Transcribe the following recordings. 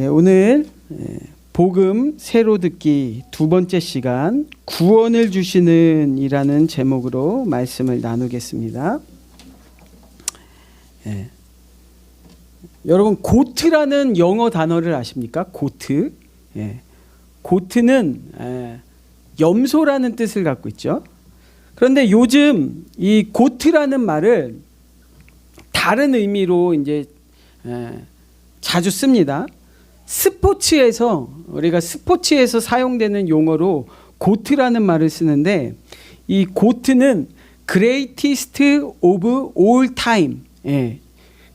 오늘 복음 새로 듣기 두 번째 시간 구원을 주시는 이라는 제목으로 말씀을 나누겠습니다. 여러분 고트라는 영어 단어를 아십니까? 고트. 고트는 염소라는 뜻을 갖고 있죠. 그런데 요즘 이 고트라는 말을 다른 의미로 이제 자주 씁니다. 우리가 스포츠에서 사용되는 용어로 고트라는 말을 쓰는데, 이 고트는 greatest of all time.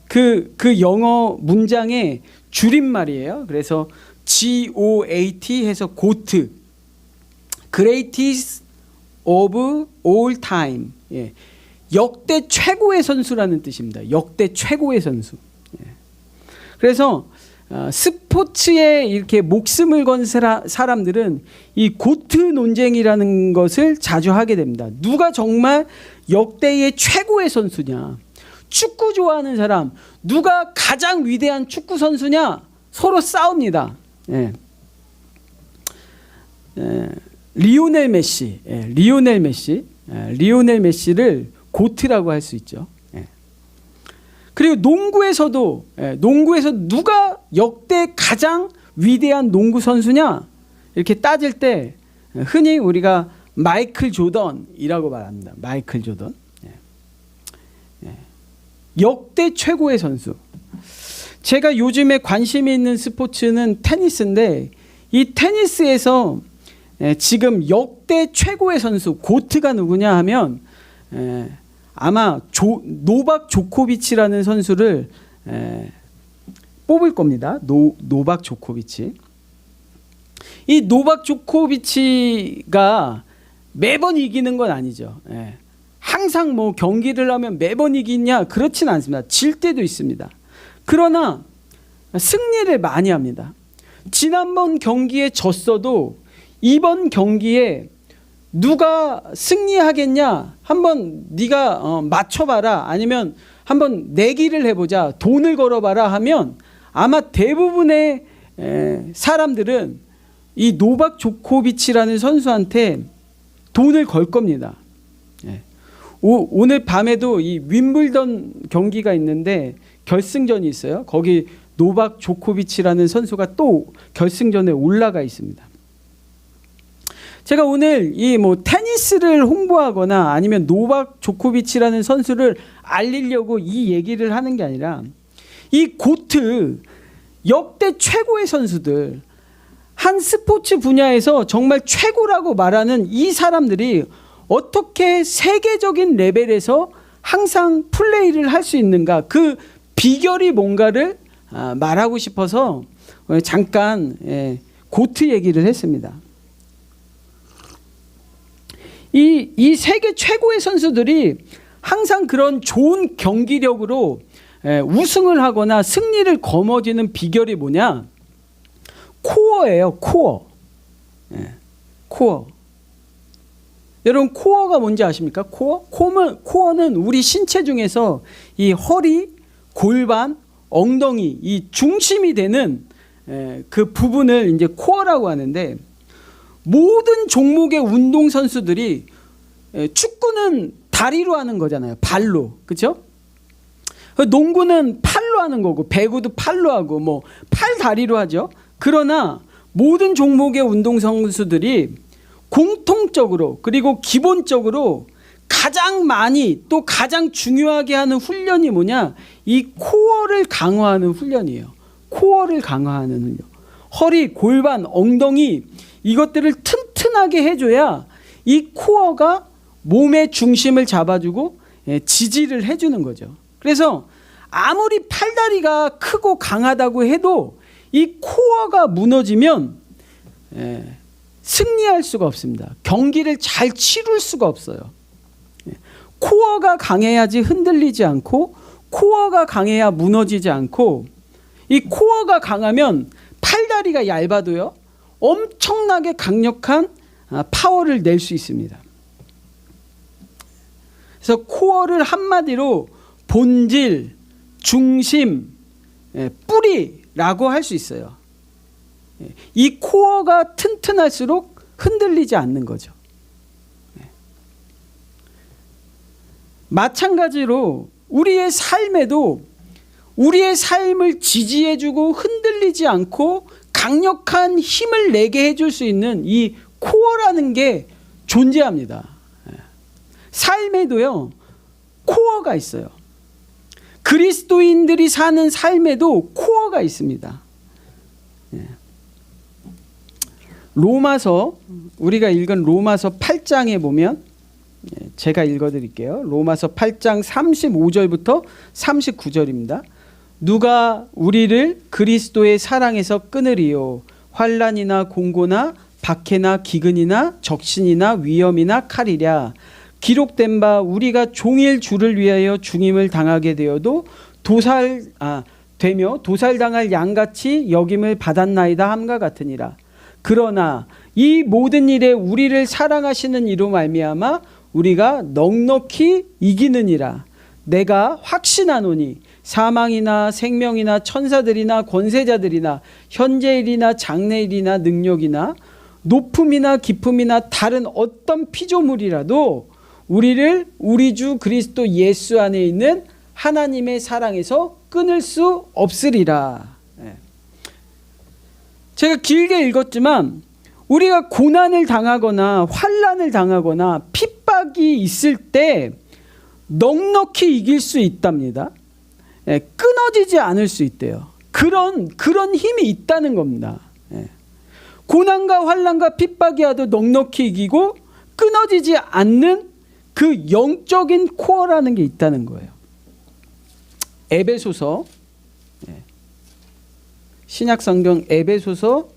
그 영어 문장의 줄임말이에요. 그래서 GOAT 해서 고트, greatest of all time. 역대 최고의 선수라는 뜻입니다. 역대 최고의 선수. 그래서 스포츠에 이렇게 목숨을 건 사람들은 이 고트 논쟁이라는 것을 자주 하게 됩니다. 누가 정말 역대의 최고의 선수냐, 축구 좋아하는 사람 누가 가장 위대한 축구 선수냐, 서로 싸웁니다. 리오넬 메시를 고트라고 할 수 있죠. 그리고 농구에서 누가 역대 가장 위대한 농구 선수냐 이렇게 따질 때 흔히 우리가 마이클 조던이라고 말합니다. 마이클 조던. 역대 최고의 선수. 제가 요즘에 관심이 있는 스포츠는 테니스인데, 이 테니스에서 지금 역대 최고의 선수 고트가 누구냐 하면 아마 노박 조코비치라는 선수를 뽑을 겁니다. 노박 조코비치. 이 노박 조코비치가 매번 이기는 건 아니죠. 항상 뭐 경기를 하면 매번 이기냐, 그렇진 않습니다. 질 때도 있습니다. 그러나 승리를 많이 합니다. 지난번 경기에 졌어도 이번 경기에 누가 승리하겠냐, 한번 네가 맞춰봐라, 아니면 한번 내기를 해보자, 돈을 걸어봐라 하면 아마 대부분의 사람들은 이 노박 조코비치라는 선수한테 돈을 걸 겁니다. 오늘 밤에도 이 윈블던 경기가 있는데 결승전이 있어요. 거기 노박 조코비치라는 선수가 또 결승전에 올라가 있습니다. 제가 오늘 이 테니스를 홍보하거나 아니면 노박 조코비치라는 선수를 알리려고 이 얘기를 하는 게 아니라, 이 고트, 역대 최고의 선수들, 한 스포츠 분야에서 정말 최고라고 말하는 이 사람들이 어떻게 세계적인 레벨에서 항상 플레이를 할 수 있는가, 그 비결이 뭔가를 말하고 싶어서 잠깐 고트 얘기를 했습니다. 이 세계 최고의 선수들이 항상 그런 좋은 경기력으로 우승을 하거나 승리를 거머쥐는 비결이 뭐냐? 코어예요. 코어. 여러분 코어가 뭔지 아십니까? 코어는 우리 신체 중에서 이 허리, 골반, 엉덩이, 이 중심이 되는 그 부분을 이제 코어라고 하는데, 모든 종목의 운동 선수들이, 축구는 다리로 하는 거잖아요. 발로. 그렇죠? 농구는 팔로 하는 거고, 배구도 팔로 하고, 팔 다리로 하죠. 그러나 모든 종목의 운동 선수들이 공통적으로, 그리고 기본적으로 가장 많이 또 가장 중요하게 하는 훈련이 뭐냐? 이 코어를 강화하는 훈련이에요. 코어를 강화하는 훈련. 허리, 골반, 엉덩이, 이것들을 튼튼하게 해줘야 이 코어가 몸의 중심을 잡아주고 지지를 해주는 거죠. 그래서 아무리 팔다리가 크고 강하다고 해도 이 코어가 무너지면 승리할 수가 없습니다. 경기를 잘 치룰 수가 없어요. 코어가 강해야지 흔들리지 않고, 코어가 강해야 무너지지 않고, 이 코어가 강하면 팔다리가 얇아도요 엄청나게 강력한 파워를 낼 수 있습니다. 그래서 코어를 한마디로 본질, 중심, 뿌리라고 할 수 있어요. 이 코어가 튼튼할수록 흔들리지 않는 거죠. 마찬가지로 우리의 삶에도 우리의 삶을 지지해주고 흔들리지 않고 강력한 힘을 내게 해줄 수 있는 이 코어라는 게 존재합니다. 삶에도요, 코어가 있어요. 그리스도인들이 사는 삶에도 코어가 있습니다. 로마서, 우리가 읽은 로마서 8장에 보면, 제가 읽어드릴게요. 로마서 8장 35절부터 39절입니다. 누가 우리를 그리스도의 사랑에서 끊으리요? 환난이나 공고나 박해나 기근이나 적신이나 위험이나 칼이랴. 기록된 바 우리가 종일 주를 위하여 죽임을 당하게 되어도 되며 도살당할 양같이 여김을 받았나이다 함과 같으니라. 그러나 이 모든 일에 우리를 사랑하시는 이로 말미암아 우리가 넉넉히 이기느니라. 내가 확신하노니 사망이나 생명이나 천사들이나 권세자들이나 현재일이나 장래일이나 능력이나 높음이나 깊음이나 다른 어떤 피조물이라도 우리를 우리 주 그리스도 예수 안에 있는 하나님의 사랑에서 끊을 수 없으리라. 제가 길게 읽었지만 우리가 고난을 당하거나 환난을 당하거나 핍박이 있을 때 넉넉히 이길 수 있답니다. 끊어지지 않을 수 있대요. 그런 힘이 있다는 겁니다. 고난과 환난과 핍박이 와도 넉넉히 이기고 끊어지지 않는 그 영적인 코어라는 게 있다는 거예요. 에베소서, 신약성경 에베소서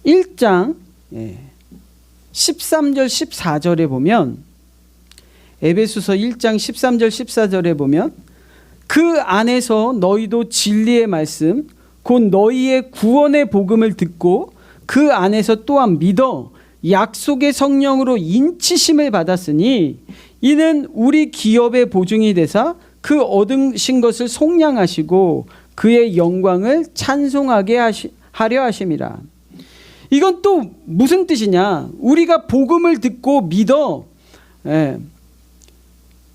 1장 13절 14절에 보면, 에베소서 1장 13절 14절에 보면 그 안에서 너희도 진리의 말씀 곧 너희의 구원의 복음을 듣고 그 안에서 또한 믿어 약속의 성령으로 인치심을 받았으니 이는 우리 기업의 보증이 되사 그 얻으신 것을 속량하시고 그의 영광을 찬송하게 하려 하심이라. 이건 또 무슨 뜻이냐? 우리가 복음을 듣고 믿어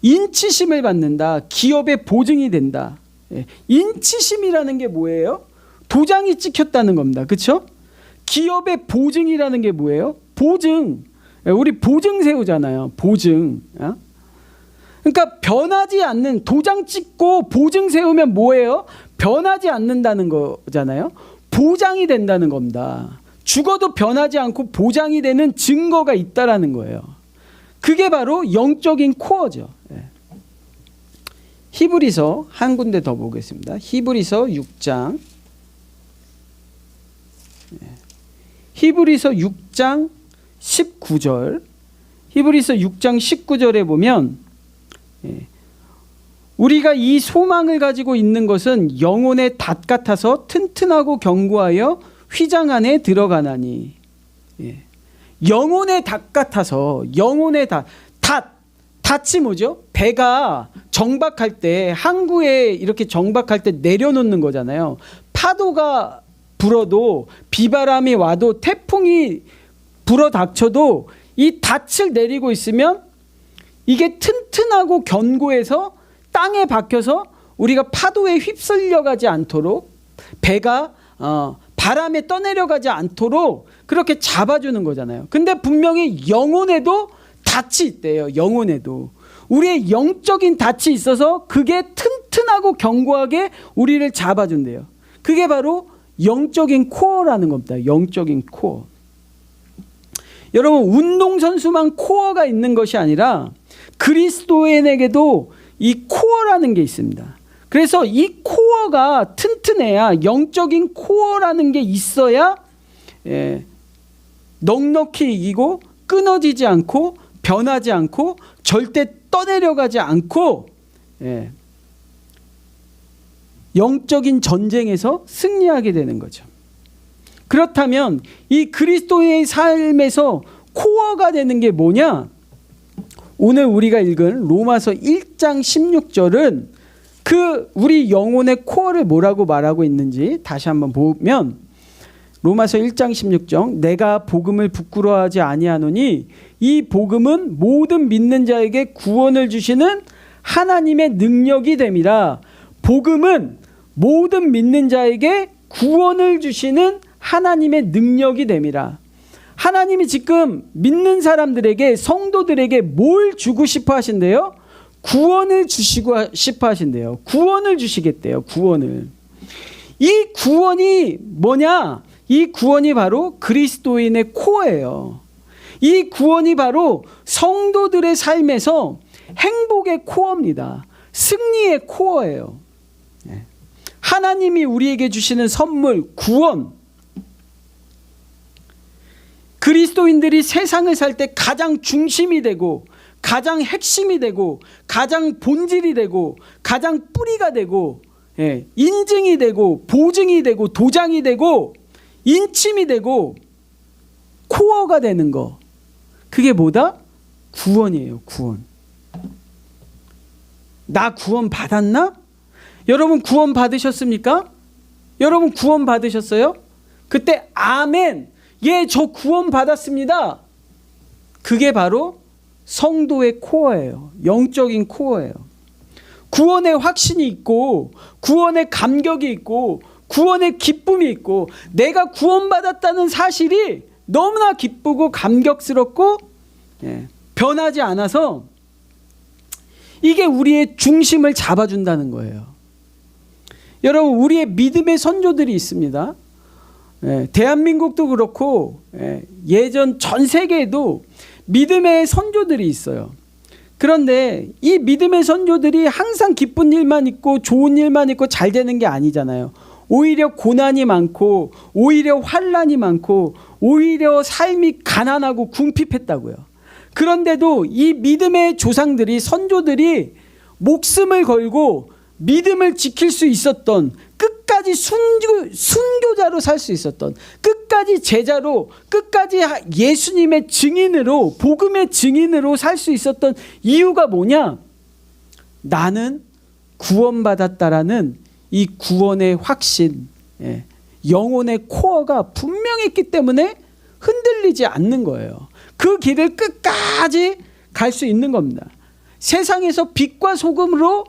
인치심을 받는다. 기업의 보증이 된다. 인치심이라는 게 뭐예요? 도장이 찍혔다는 겁니다. 그렇죠? 기업의 보증이라는 게 뭐예요? 보증. 우리 보증 세우잖아요. 보증. 그러니까 변하지 않는, 도장 찍고 보증 세우면 뭐예요? 변하지 않는다는 거잖아요. 보장이 된다는 겁니다. 죽어도 변하지 않고 보장이 되는 증거가 있다라는 거예요. 그게 바로 영적인 코어죠. 히브리서 한 군데 더 보겠습니다. 히브리서 6장. 히브리서 6장 19절. 히브리서 6장 19절에 보면 우리가 이 소망을 가지고 있는 것은 영혼의 닷 같아서 튼튼하고 견고하여 휘장 안에 들어가나니. 영혼의 닷 같아서, 영혼의 닷이 뭐죠? 배가 정박할 때, 항구에 이렇게 정박할 때 내려놓는 거잖아요. 파도가 불어도, 비바람이 와도, 태풍이 불어닥쳐도 이 닷을 내리고 있으면 이게 튼튼하고 견고해서 땅에 박혀서 우리가 파도에 휩쓸려가지 않도록, 배가 바람에 떠내려가지 않도록 그렇게 잡아주는 거잖아요. 근데 분명히 영혼에도 닷이 있대요. 영혼에도. 우리의 영적인 닷이 있어서 그게 튼튼하고 견고하게 우리를 잡아준대요. 그게 바로 영적인 코어라는 겁니다. 영적인 코어. 여러분, 운동선수만 코어가 있는 것이 아니라 그리스도인에게도 이 코어라는 게 있습니다. 그래서 이 코어가 튼튼해야, 영적인 코어라는 게 있어야 넉넉히 이기고 끊어지지 않고 변하지 않고 절대 떠내려가지 않고 영적인 전쟁에서 승리하게 되는 거죠. 그렇다면 이 그리스도의 삶에서 코어가 되는 게 뭐냐? 오늘 우리가 읽은 로마서 1장 16절은 그 우리 영혼의 코어를 뭐라고 말하고 있는지 다시 한번 보면 로마서 1장 16절 내가 복음을 부끄러워하지 아니하노니 이 복음은 모든 믿는 자에게 구원을 주시는 하나님의 능력이 됨이라. 복음은 모든 믿는 자에게 구원을 주시는 하나님의 능력이 됨이라. 하나님이 지금 믿는 사람들에게, 성도들에게 뭘 주고 싶어 하신대요? 구원을 주시고 싶어 하신대요. 구원을 주시겠대요. 구원을. 이 구원이 뭐냐? 이 구원이 바로 그리스도인의 코어예요. 이 구원이 바로 성도들의 삶에서 행복의 코어입니다. 승리의 코어예요. 하나님이 우리에게 주시는 선물, 구원. 그리스도인들이 세상을 살 때 가장 중심이 되고 가장 핵심이 되고 가장 본질이 되고 가장 뿌리가 되고 인증이 되고 보증이 되고 도장이 되고 인침이 되고 코어가 되는 거, 그게 뭐다? 구원이에요. 구원. 나 구원 받았나? 여러분 구원 받으셨습니까? 여러분 구원 받으셨어요? 그때 아멘, 예, 저 구원 받았습니다. 그게 바로 성도의 코어예요. 영적인 코어예요. 구원의 확신이 있고 구원의 감격이 있고 구원의 기쁨이 있고 내가 구원받았다는 사실이 너무나 기쁘고 감격스럽고 변하지 않아서 이게 우리의 중심을 잡아준다는 거예요. 여러분 우리의 믿음의 선조들이 있습니다. 대한민국도 그렇고 예전 전 세계에도 믿음의 선조들이 있어요. 그런데 이 믿음의 선조들이 항상 기쁜 일만 있고 좋은 일만 있고 잘 되는 게 아니잖아요. 오히려 고난이 많고 오히려 환난이 많고 오히려 삶이 가난하고 궁핍했다고요. 그런데도 이 믿음의 조상들이, 선조들이 목숨을 걸고 믿음을 지킬 수 있었던, 끝까지 순교자로 살 수 있었던, 끝까지 제자로, 끝까지 예수님의 증인으로, 복음의 증인으로 살 수 있었던 이유가 뭐냐? 나는 구원받았다라는 이 구원의 확신, 영혼의 코어가 분명히 있기 때문에 흔들리지 않는 거예요. 그 길을 끝까지 갈 수 있는 겁니다. 세상에서 빛과 소금으로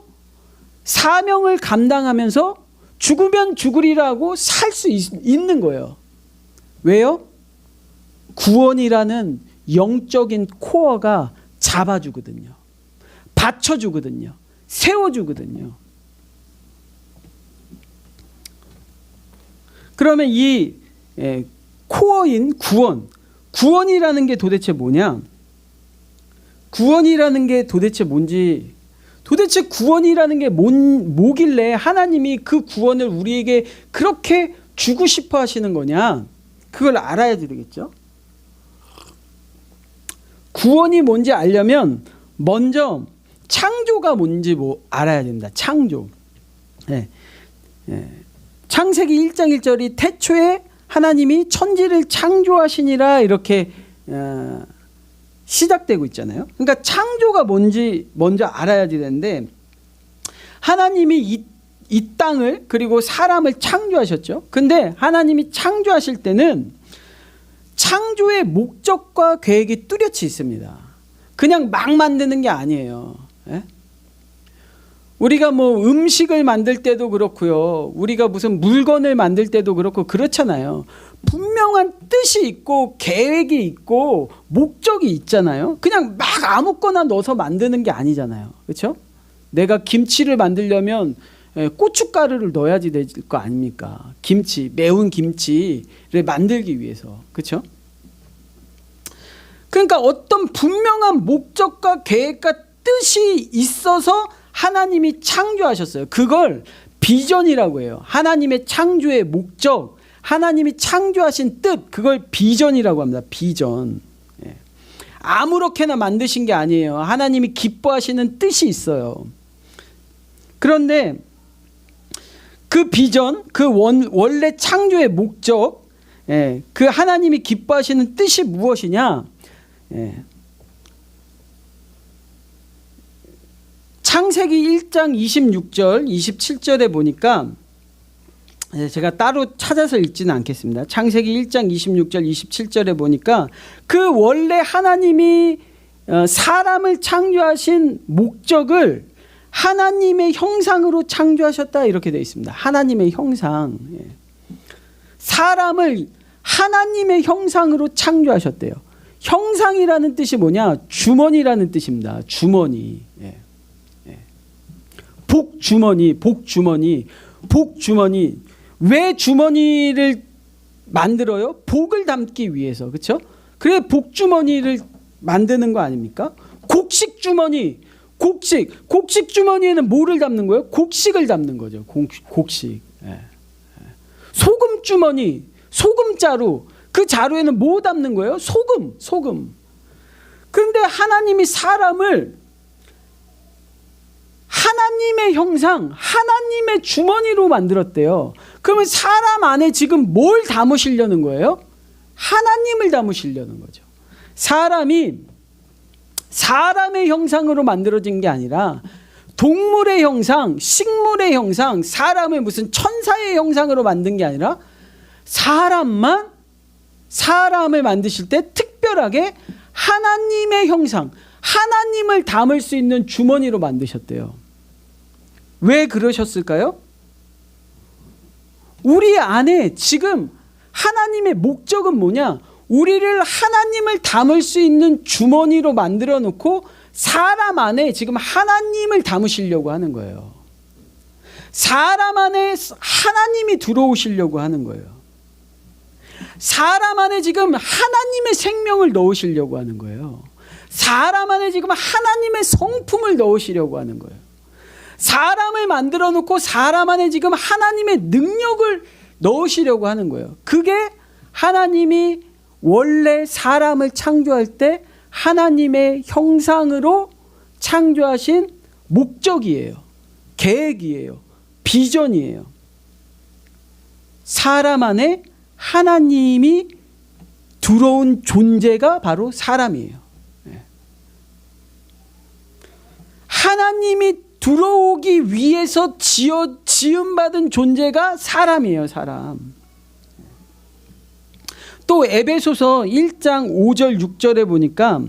사명을 감당하면서 죽으면 죽으리라고 살 수 있는 거예요. 왜요? 구원이라는 영적인 코어가 잡아주거든요. 받쳐주거든요. 세워주거든요. 그러면 이 코어인 구원, 구원이라는 게 도대체 뭐냐? 구원이라는 게 도대체 뭔지, 도대체 구원이라는 게 뭐길래 하나님이 그 구원을 우리에게 그렇게 주고 싶어 하시는 거냐? 그걸 알아야 되겠죠. 구원이 뭔지 알려면 먼저 창조가 뭔지 알아야 된다. 창조. 창세기 1장 1절이 태초에 하나님이 천지를 창조하시니라 이렇게 시작되고 있잖아요. 그러니까 창조가 뭔지 먼저 알아야 되는데, 하나님이 이 땅을 그리고 사람을 창조하셨죠. 근데 하나님이 창조하실 때는 창조의 목적과 계획이 뚜렷이 있습니다. 그냥 막 만드는 게 아니에요. 우리가 뭐 음식을 만들 때도 그렇고요. 우리가 무슨 물건을 만들 때도 그렇고 그렇잖아요. 분명한 뜻이 있고 계획이 있고 목적이 있잖아요. 그냥 막 아무거나 넣어서 만드는 게 아니잖아요. 그렇죠? 내가 김치를 만들려면 고춧가루를 넣어야지 될 거 아닙니까? 김치, 매운 김치를 만들기 위해서. 그렇죠? 그러니까 어떤 분명한 목적과 계획과 뜻이 있어서 하나님이 창조하셨어요. 그걸 비전이라고 해요. 하나님의 창조의 목적, 하나님이 창조하신 뜻, 그걸 비전이라고 합니다. 비전. 아무렇게나 만드신 게 아니에요. 하나님이 기뻐하시는 뜻이 있어요. 그런데 그 비전, 그 원래 창조의 목적, 그 하나님이 기뻐하시는 뜻이 무엇이냐? 창세기 1장 26절 27절에 보니까 제가 따로 찾아서 읽지는 않겠습니다. 창세기 1장 26절 27절에 보니까 그 원래 하나님이 사람을 창조하신 목적을 하나님의 형상으로 창조하셨다 이렇게 되어 있습니다. 하나님의 형상. 사람을 하나님의 형상으로 창조하셨대요. 형상이라는 뜻이 뭐냐? 주머니라는 뜻입니다. 주머니. 복주머니, 복주머니, 복주머니. 왜 주머니를 만들어요? 복을 담기 위해서. 그렇죠? 그래 복주머니를 만드는 거 아닙니까? 곡식주머니. 곡식 주머니에는 뭐를 담는 거예요? 곡식을 담는 거죠. 곡식. 소금 주머니, 소금 자루. 그 자루에는 뭐 담는 거예요? 소금. 그런데 하나님이 사람을 하나님의 형상, 하나님의 주머니로 만들었대요. 그러면 사람 안에 지금 뭘 담으시려는 거예요? 하나님을 담으시려는 거죠. 사람이 사람의 형상으로 만들어진 게 아니라 동물의 형상, 식물의 형상, 사람의 무슨 천사의 형상으로 만든 게 아니라 사람을 만드실 때 특별하게 하나님의 형상, 하나님을 담을 수 있는 주머니로 만드셨대요. 왜 그러셨을까요? 우리 안에 지금 하나님의 목적은 뭐냐? 우리를 하나님을 담을 수 있는 주머니로 만들어 놓고 사람 안에 지금 하나님을 담으시려고 하는 거예요. 사람 안에 하나님이 들어오시려고 하는 거예요. 사람 안에 지금 하나님의 생명을 넣으시려고 하는 거예요. 사람 안에 지금 하나님의 성품을 넣으시려고 하는 거예요. 사람을 만들어 놓고 사람 안에 지금 하나님의 능력을 넣으시려고 하는 거예요. 그게 하나님이 원래 사람을 창조할 때 하나님의 형상으로 창조하신 목적이에요. 계획이에요. 비전이에요. 사람 안에 하나님이 들어온 존재가 바로 사람이에요. 하나님이 들어오기 위해서 지음받은 존재가 사람이에요. 사람. 또 에베소서 1장 5절 6절에 보니까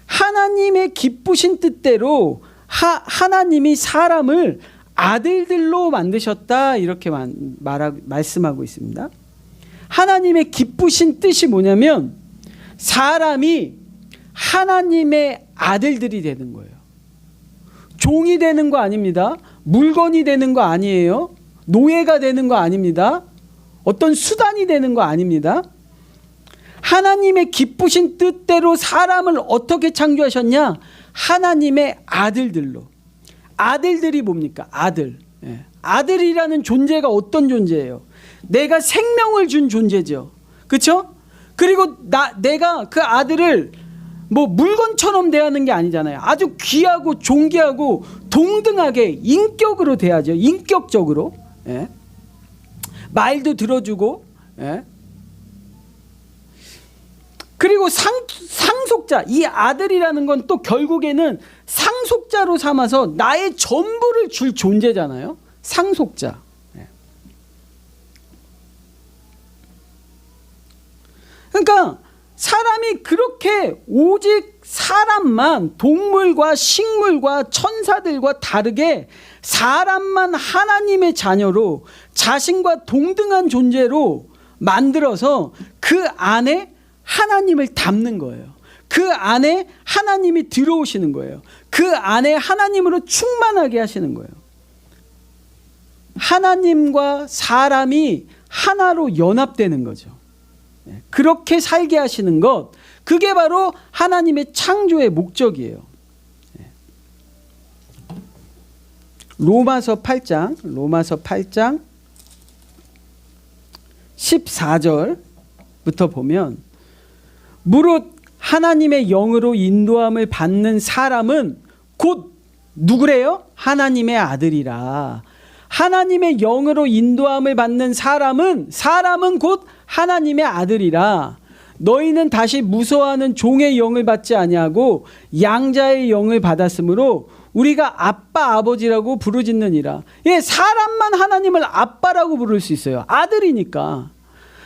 하나님의 기쁘신 뜻대로 하나님이 사람을 아들들로 만드셨다 이렇게 말씀하고 있습니다. 하나님의 기쁘신 뜻이 뭐냐면 사람이 하나님의 아들들이 되는 거예요. 종이 되는 거 아닙니다. 물건이 되는 거 아니에요. 노예가 되는 거 아닙니다. 어떤 수단이 되는 거 아닙니다. 하나님의 기쁘신 뜻대로 사람을 어떻게 창조하셨냐? 하나님의 아들들로. 아들들이 뭡니까? 아들. 아들이라는 존재가 어떤 존재예요? 내가 생명을 준 존재죠. 그렇죠? 그리고 내가 그 아들을 뭐 물건처럼 대하는 게 아니잖아요. 아주 귀하고 존귀하고 동등하게 인격으로 대하죠. 인격적으로. 말도 들어주고. 그리고 상속자. 이 아들이라는 건 또 결국에는 상속자로 삼아서 나의 전부를 줄 존재잖아요. 상속자. 그러니까 사람이 그렇게 오직 사람만 동물과 식물과 천사들과 다르게 사람만 하나님의 자녀로 자신과 동등한 존재로 만들어서 그 안에 하나님을 담는 거예요. 그 안에 하나님이 들어오시는 거예요. 그 안에 하나님으로 충만하게 하시는 거예요. 하나님과 사람이 하나로 연합되는 거죠. 그렇게 살게 하시는 것, 그게 바로 하나님의 창조의 목적이에요. 로마서 8장 14절부터 보면 무릇 하나님의 영으로 인도함을 받는 사람은 곧 누구래요? 하나님의 아들이라. 하나님의 영으로 인도함을 받는 사람은 곧 하나님의 아들이라. 너희는 다시 무서워하는 종의 영을 받지 아니하고 양자의 영을 받았으므로 우리가 아빠 아버지라고 부르짖느니라. 예, 사람만 하나님을 아빠라고 부를 수 있어요. 아들이니까.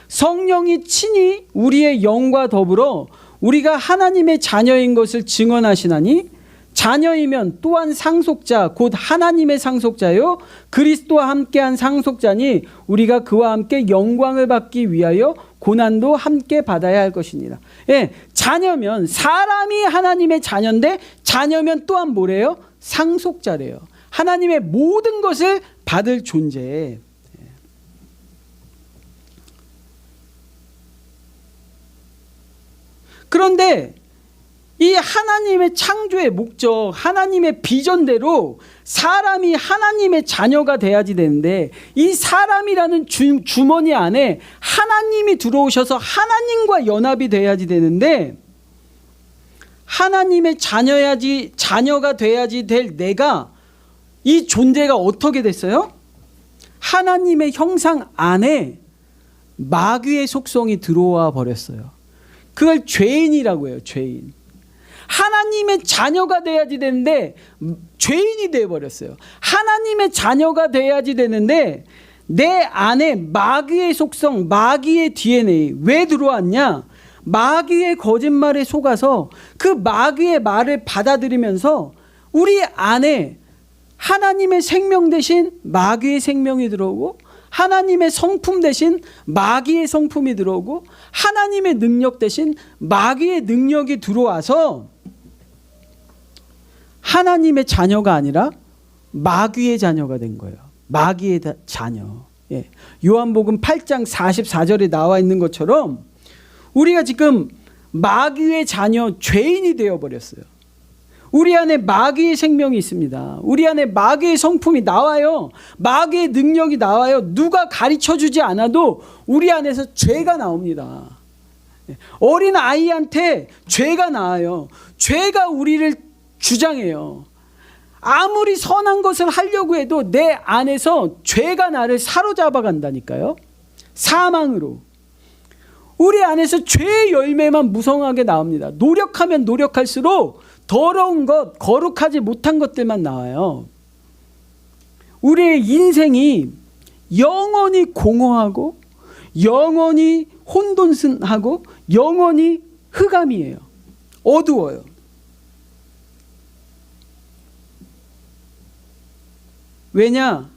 성령이 친히 우리의 영과 더불어 우리가 하나님의 자녀인 것을 증언하시나니 자녀이면 또한 상속자 곧 하나님의 상속자요 그리스도와 함께한 상속자니 우리가 그와 함께 영광을 받기 위하여 고난도 함께 받아야 할 것이니라. 예, 자녀면 사람이 하나님의 자녀인데 자녀면 또한 뭐래요? 상속자래요. 하나님의 모든 것을 받을 존재. 그런데 이 하나님의 창조의 목적, 하나님의 비전대로 사람이 하나님의 자녀가 돼야지 되는데 이 사람이라는 주머니 안에 하나님이 들어오셔서 하나님과 연합이 돼야지 되는데 하나님의 자녀가 돼야지 될 내가 이 존재가 어떻게 됐어요? 하나님의 형상 안에 마귀의 속성이 들어와 버렸어요. 그걸 죄인이라고 해요. 죄인. 하나님의 자녀가 돼야지 되는데 죄인이 되어버렸어요. 하나님의 자녀가 돼야지 되는데 내 안에 마귀의 속성, 마귀의 DNA 왜 들어왔냐? 마귀의 거짓말에 속아서 그 마귀의 말을 받아들이면서 우리 안에 하나님의 생명 대신 마귀의 생명이 들어오고 하나님의 성품 대신 마귀의 성품이 들어오고 하나님의 능력 대신 마귀의 능력이 들어와서 하나님의 자녀가 아니라 마귀의 자녀가 된 거예요. 마귀의 자녀. 예. 요한복음 8장 44절에 나와 있는 것처럼 우리가 지금 마귀의 자녀, 죄인이 되어버렸어요. 우리 안에 마귀의 생명이 있습니다. 우리 안에 마귀의 성품이 나와요. 마귀의 능력이 나와요. 누가 가르쳐주지 않아도 우리 안에서 죄가 나옵니다. 어린 아이한테 죄가 나와요. 죄가 우리를 주장해요. 아무리 선한 것을 하려고 해도 내 안에서 죄가 나를 사로잡아 간다니까요. 사망으로. 우리 안에서 죄의 열매만 무성하게 나옵니다. 노력하면 노력할수록 더러운 것, 거룩하지 못한 것들만 나와요. 우리의 인생이 영원히 공허하고 영원히 혼돈하고 영원히 흑암이에요. 어두워요. 왜냐?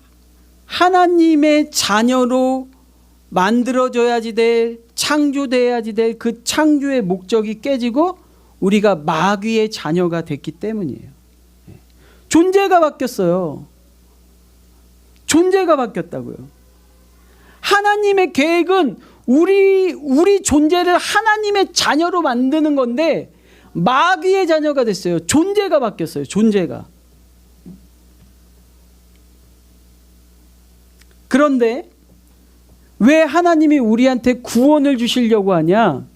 하나님의 자녀로 만들어져야지 될, 창조돼야지 될 그 창조의 목적이 깨지고 우리가 마귀의 자녀가 됐기 때문이에요. 존재가 바뀌었어요. 존재가 바뀌었다고요. 하나님의 계획은 우리 존재를 하나님의 자녀로 만드는 건데 마귀의 자녀가 됐어요. 존재가 바뀌었어요. 존재가. 그런데 왜 하나님이 우리한테 구원을 주시려고 하냐?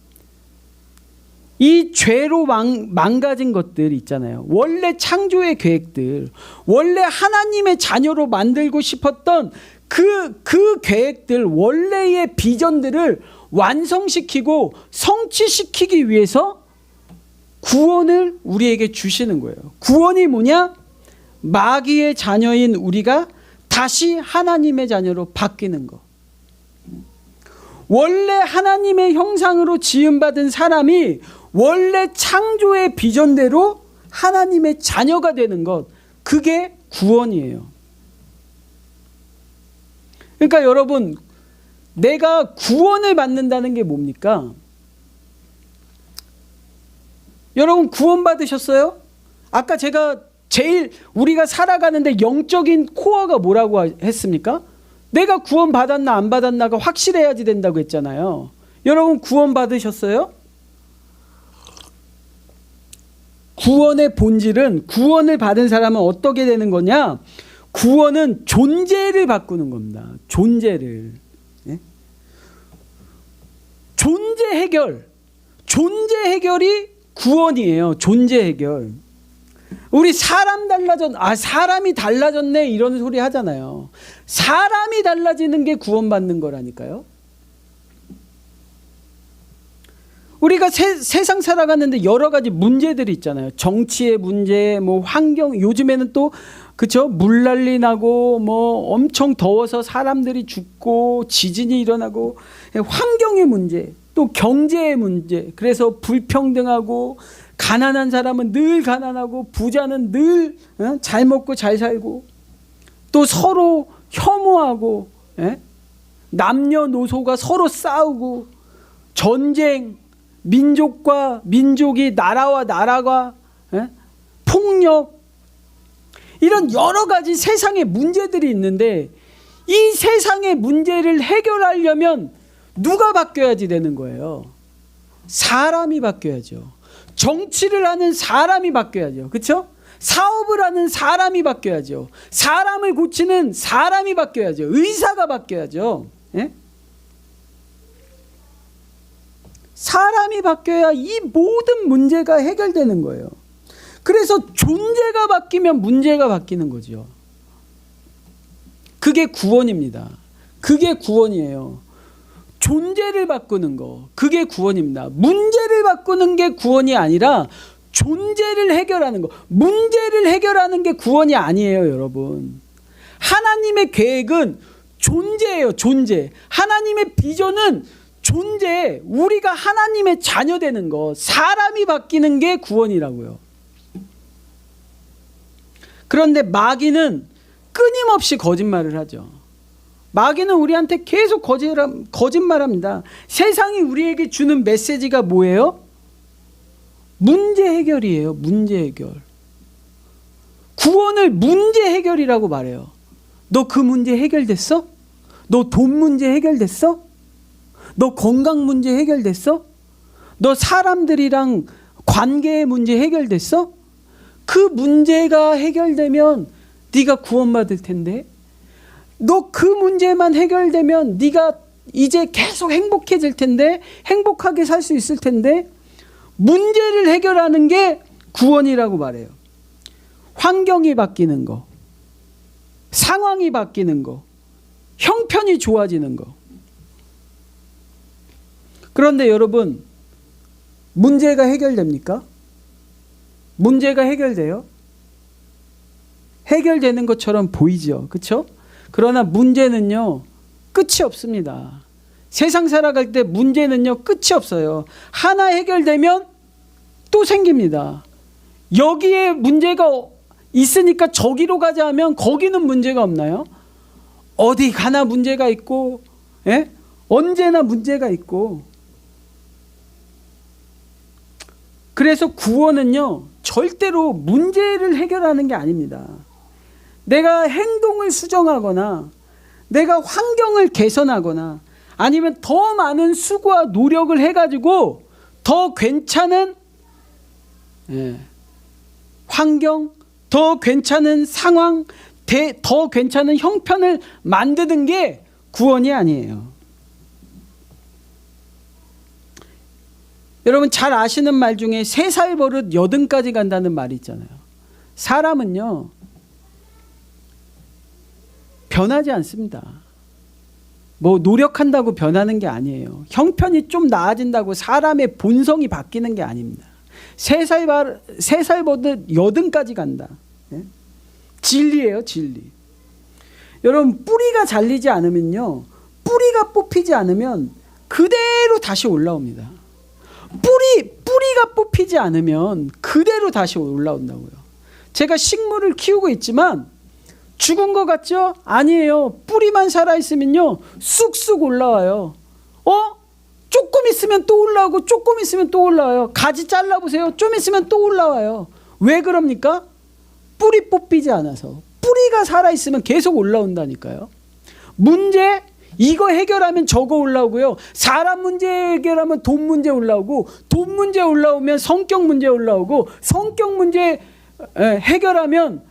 이 죄로 망가진 것들 있잖아요. 원래 창조의 계획들, 원래 하나님의 자녀로 만들고 싶었던 그 계획들, 원래의 비전들을 완성시키고 성취시키기 위해서 구원을 우리에게 주시는 거예요. 구원이 뭐냐? 마귀의 자녀인 우리가 다시 하나님의 자녀로 바뀌는 거. 원래 하나님의 형상으로 지음받은 사람이 원래 창조의 비전대로 하나님의 자녀가 되는 것, 그게 구원이에요. 그러니까 여러분, 내가 구원을 받는다는 게 뭡니까? 여러분 구원 받으셨어요? 아까 제가 우리가 살아가는데 영적인 코어가 뭐라고 했습니까? 내가 구원 받았나 안 받았나가 확실해야지 된다고 했잖아요. 여러분 구원 받으셨어요? 구원의 본질은, 구원을 받은 사람은 어떻게 되는 거냐? 구원은 존재를 바꾸는 겁니다. 존재를. 예? 존재 해결이 구원이에요. 존재 해결. 우리 사람이 달라졌네 이런 소리 하잖아요. 사람이 달라지는 게 구원받는 거라니까요. 우리가 세상 살아가는데 여러 가지 문제들이 있잖아요. 정치의 문제, 뭐 환경, 요즘에는 또 그쵸? 물난리 나고 뭐 엄청 더워서 사람들이 죽고 지진이 일어나고 환경의 문제, 또 경제의 문제. 그래서 불평등하고 가난한 사람은 늘 가난하고 부자는 늘 잘 먹고 잘 살고, 또 서로 혐오하고, 남녀노소가 서로 싸우고, 전쟁, 민족과 민족이, 나라와 나라가 폭력, 이런 여러 가지 세상의 문제들이 있는데, 이 세상의 문제를 해결하려면 누가 바뀌어야지 되는 거예요? 사람이 바뀌어야죠. 정치를 하는 사람이 바뀌어야죠. 그렇죠? 사업을 하는 사람이 바뀌어야죠. 사람을 고치는 사람이 바뀌어야죠. 의사가 바뀌어야죠. 예? 사람이 바뀌어야 이 모든 문제가 해결되는 거예요. 그래서 존재가 바뀌면 문제가 바뀌는 거죠. 그게 구원입니다. 그게 구원이에요. 존재를 바꾸는 거, 그게 구원입니다. 문제를 바꾸는 게 구원이 아니라 존재를 해결하는 거. 문제를 해결하는 게 구원이 아니에요, 여러분. 하나님의 계획은 존재예요, 존재. 하나님의 비전은 존재, 우리가 하나님의 자녀 되는 거, 사람이 바뀌는 게 구원이라고요. 그런데 마귀는 끊임없이 거짓말을 하죠. 마귀는 우리한테 계속 거짓말합니다. 세상이 우리에게 주는 메시지가 뭐예요? 문제 해결이에요. 문제 해결. 구원을 문제 해결이라고 말해요. 너 그 문제 해결됐어? 너 돈 문제 해결됐어? 너 건강 문제 해결됐어? 너 사람들이랑 관계의 문제 해결됐어? 그 문제가 해결되면 네가 구원받을 텐데, 너 그 문제만 해결되면 네가 이제 계속 행복해질 텐데, 행복하게 살 수 있을 텐데, 문제를 해결하는 게 구원이라고 말해요. 환경이 바뀌는 거, 상황이 바뀌는 거, 형편이 좋아지는 거. 그런데 여러분, 문제가 해결됩니까? 문제가 해결돼요? 해결되는 것처럼 보이죠. 그렇죠? 그러나 문제는요, 끝이 없습니다. 세상 살아갈 때 문제는요, 끝이 없어요. 하나 해결되면 또 생깁니다. 여기에 문제가 있으니까 저기로 가자 하면 거기는 문제가 없나요? 어디 가나 문제가 있고, 언제나 문제가 있고. 그래서 구원은요, 절대로 문제를 해결하는 게 아닙니다. 내가 행동을 수정하거나, 내가 환경을 개선하거나, 아니면 더 많은 수고와 노력을 해가지고 더 괜찮은 환경, 더 괜찮은 상황, 더 괜찮은 형편을 만드는 게 구원이 아니에요. 여러분 잘 아시는 말 중에 3살 버릇 80까지 간다는 말이 있잖아요. 사람은요, 변하지 않습니다. 뭐 노력한다고 변하는 게 아니에요. 형편이 좀 나아진다고 사람의 본성이 바뀌는 게 아닙니다. 3살 버릇 80까지 간다. 진리예요, 진리. 여러분 뿌리가 잘리지 않으면요, 뿌리가 뽑히지 않으면 그대로 다시 올라옵니다. 뿌리가 뽑히지 않으면 그대로 다시 올라온다고요. 제가 식물을 키우고 있지만 죽은 것 같죠? 아니에요. 뿌리만 살아있으면요, 쑥쑥 올라와요. 조금 있으면 또 올라오고, 조금 있으면 또 올라와요. 가지 잘라보세요. 좀 있으면 또 올라와요. 왜 그럽니까? 뿌리 뽑히지 않아서. 뿌리가 살아있으면 계속 올라온다니까요. 문제, 이거 해결하면 저거 올라오고요. 사람 문제 해결하면 돈 문제 올라오고, 돈 문제 올라오면 성격 문제 올라오고, 성격 문제 해결하면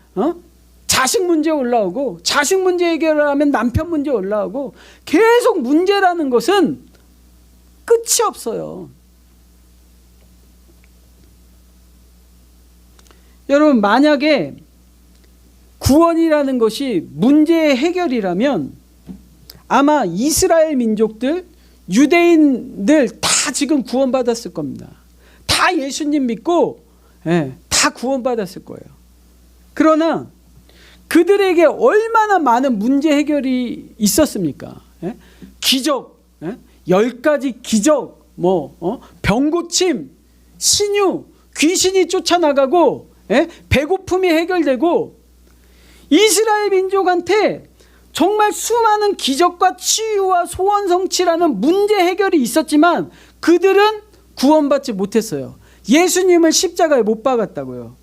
자식 문제 올라오고, 자식 문제 해결하면 남편 문제 올라오고, 계속 문제라는 것은 끝이 없어요. 여러분 만약에 구원이라는 것이 문제의 해결이라면 아마 이스라엘 민족들, 유대인들 다 지금 구원받았을 겁니다. 다 예수님 믿고 다 구원받았을 거예요. 그러나 그들에게 얼마나 많은 문제 해결이 있었습니까? 기적, 10가지 기적, 병고침, 신유, 귀신이 쫓아나가고 배고픔이 해결되고 이스라엘 민족한테 정말 수많은 기적과 치유와 소원 성취라는 문제 해결이 있었지만 그들은 구원받지 못했어요. 예수님을 십자가에 못 박았다고요.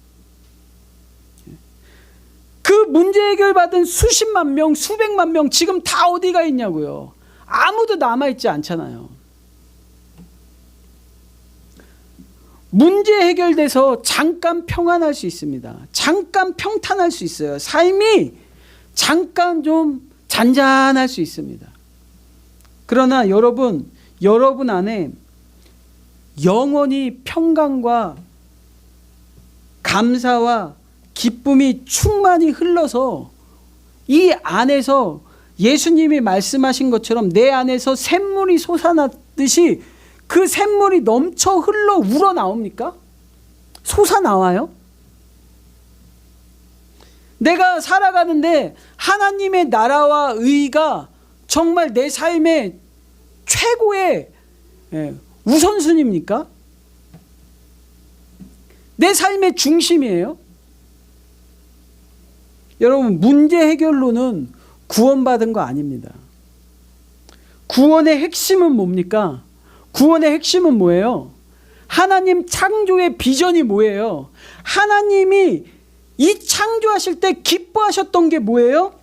그 문제 해결받은 수십만 명, 수백만 명 지금 다 어디가 있냐고요. 아무도 남아있지 않잖아요. 문제 해결돼서 잠깐 평안할 수 있습니다. 잠깐 평탄할 수 있어요. 삶이 잠깐 좀 잔잔할 수 있습니다. 그러나 여러분 안에 영원히 평강과 감사와 기쁨이 충만히 흘러서 이 안에서 예수님이 말씀하신 것처럼 내 안에서 샘물이 솟아났듯이 그 샘물이 넘쳐 흘러 우러나옵니까? 솟아나와요? 내가 살아가는데 하나님의 나라와 의가 정말 내 삶의 최고의 우선순위입니까? 내 삶의 중심이에요? 여러분, 문제 해결로는 구원받은 거 아닙니다. 구원의 핵심은 뭡니까? 구원의 핵심은 뭐예요? 하나님 창조의 비전이 뭐예요? 하나님이 이 창조하실 때 기뻐하셨던 게 뭐예요?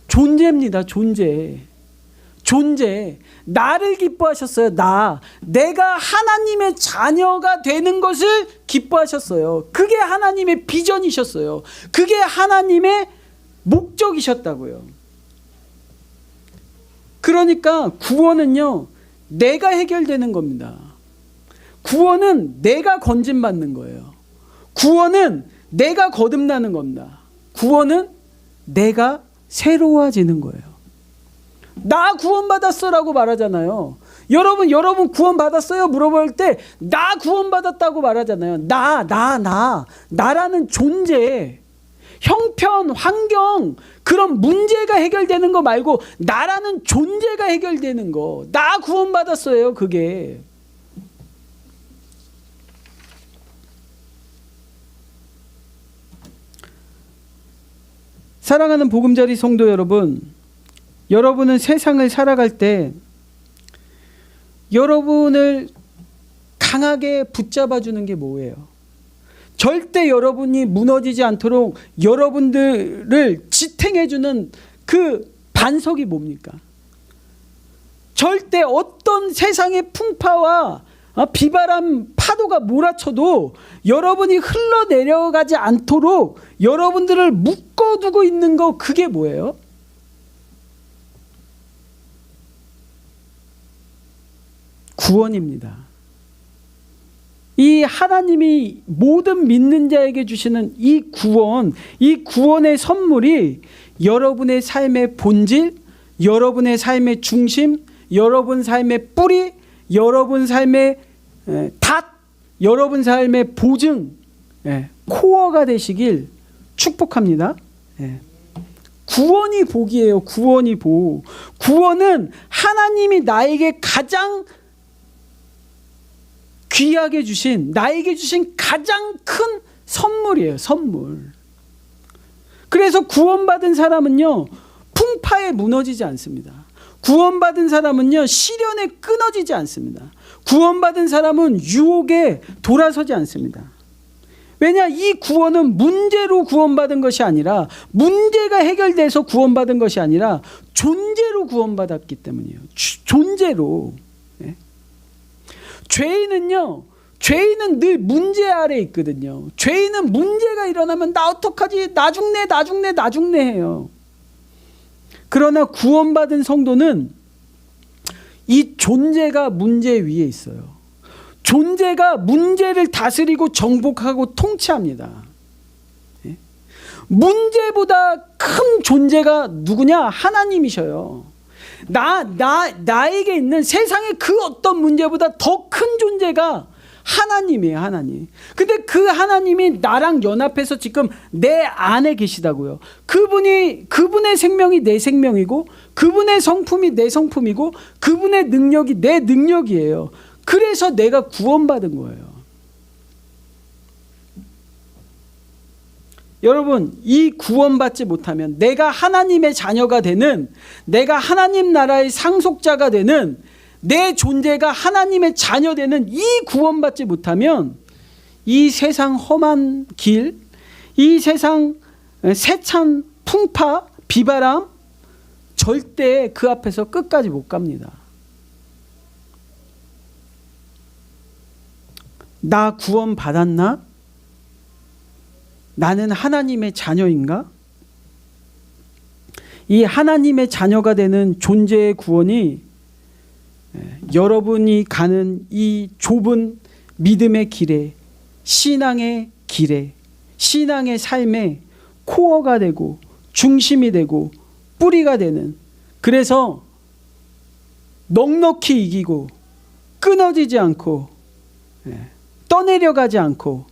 존재입니다. 존재. 나를 기뻐하셨어요. 내가 하나님의 자녀가 되는 것을 기뻐하셨어요. 그게 하나님의 비전이셨어요. 그게 하나님의 목적이셨다고요. 그러니까 구원은요, 내가 해결되는 겁니다. 구원은 내가 건진받는 거예요. 구원은 내가 거듭나는 겁니다. 구원은 내가 새로워지는 거예요. 나 구원받았어라고 말하잖아요. 여러분 구원받았어요? 물어볼 때 나 구원받았다고 말하잖아요. 나라는 존재, 형편, 환경, 그런 문제가 해결되는 거 말고 나라는 존재가 해결되는 거. 나 구원받았어요, 그게. 사랑하는 복음자리 성도 여러분, 여러분은 세상을 살아갈 때 여러분을 강하게 붙잡아 주는 게 뭐예요? 절대 여러분이 무너지지 않도록 여러분들을 지탱해 주는 그 반석이 뭡니까? 절대 어떤 세상의 풍파와 비바람 파도가 몰아쳐도 여러분이 흘러내려가지 않도록 여러분들을 묶어두고 있는 거, 그게 뭐예요? 구원입니다. 이 하나님이 모든 믿는 자에게 주시는 이 구원의 선물이 여러분의 삶의 본질, 여러분의 삶의 중심, 여러분 삶의 뿌리, 여러분 삶의 닷, 여러분 삶의 보증, 코어가 되시길 축복합니다. 구원이 복이에요. 구원이 복. 구원은 하나님이 나에게 가장 귀하게 주신, 나에게 주신 가장 큰 선물이에요. 선물. 그래서 구원받은 사람은요, 풍파에 무너지지 않습니다. 구원받은 사람은요, 시련에 끊어지지 않습니다. 구원받은 사람은 유혹에 돌아서지 않습니다. 왜냐? 이 구원은 문제로 구원받은 것이 아니라, 문제가 해결돼서 구원받은 것이 아니라 존재로 구원받았기 때문이에요. 존재로. 죄인은 늘 문제 아래 있거든요. 죄인은 문제가 일어나면 나 어떡하지? 나 죽네 해요. 그러나 구원받은 성도는 이 존재가 문제 위에 있어요. 존재가 문제를 다스리고 정복하고 통치합니다. 문제보다 큰 존재가 누구냐? 하나님이셔요. 나에게 있는 세상의 그 어떤 문제보다 더 큰 존재가 하나님이에요, 하나님. 근데 그 하나님이 나랑 연합해서 지금 내 안에 계시다고요. 그분의 생명이 내 생명이고, 그분의 성품이 내 성품이고, 그분의 능력이 내 능력이에요. 그래서 내가 구원받은 거예요. 여러분, 이 구원받지 못하면 내가 하나님의 자녀가 되는, 내가 하나님 나라의 상속자가 되는, 내 존재가 하나님의 자녀 되는 이 구원받지 못하면 이 세상 험한 길, 이 세상 세찬 풍파, 비바람 절대 그 앞에서 끝까지 못 갑니다. 나 구원받았나? 나는 하나님의 자녀인가? 이 하나님의 자녀가 되는 존재의 구원이 여러분이 가는 이 좁은 믿음의 길에, 신앙의 길에, 신앙의 삶에 코어가 되고 중심이 되고 뿌리가 되는, 그래서 넉넉히 이기고 끊어지지 않고 떠내려가지 않고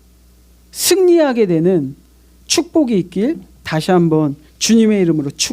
승리하게 되는 축복이 있길 다시 한번 주님의 이름으로 축복합니다.